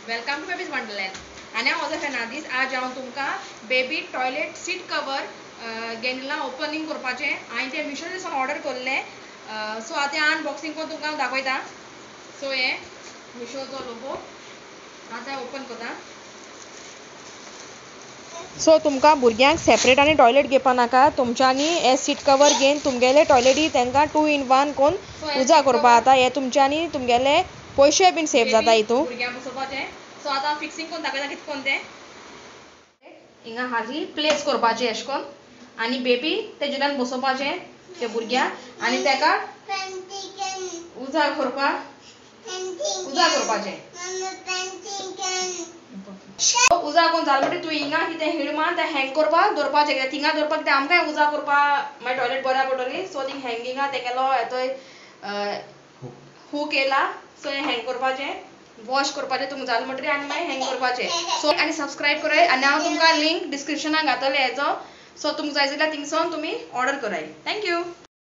Welcome to babies Wonderland. आनी हांव was Fernandes. आज हांव तुमकां बेबी टॉयलेट सीट कवर गेनिला ओपनिंग करपाचें. हांवें तें मिशोचेर सावन ऑर्डर केल्लें. सो आतां तें अनबॉक्सिंग करून तुमकां दाखयता. सो हे मिशोचो लोगो आतां ओपन करता. सो तुमकां भुरग्यांक सेपरेट आनी टॉयलेट घेवपा नाका. तुमच्यांनी हे सीट कवर घेवन तुमगेले टॉयलेटी तांकां 2 in 1 करून उजा करपा जाता. हे तुमच्यांनी तुमगेले पयशे बीन सेव जाता हितून. भुरग्यांक बसोवपाचें. सो आतां फिक्सिंग करून दाखयता कितें करून तें. हिंगा हाजी प्लेस करपाचें अशें करून आनी बेबी तेजेल्यान बसोवपाचें ते भुरग्याक आनी ताका उजा करपाचें. उजा करून जालें म्हणटकीर तूं हिंगा कितें हिण मान तें हँग करपा दवरपाचें. कित्याक थिंगा दवरपाक कित्याक आमकांय उजा करपा मागीर टॉयलेट बऱ्या पडटली. सो थिंग हँगिंगा तेगेलो येतोय हूक येयला. सो हें हँग करपाचें, वॉश करपाचें तुमकां जालें म्हणटकीर आनी मागीर हँग करपाचें. सो आनी सबस्क्रायब कराय आनी हांव तुमकां लिंक डिस्क्रिप्शनाक घातलें हेजो. सो तुमकां जाय जाल्यार थिंगसोन तुमी ऑर्डर कराय. थँक्यू.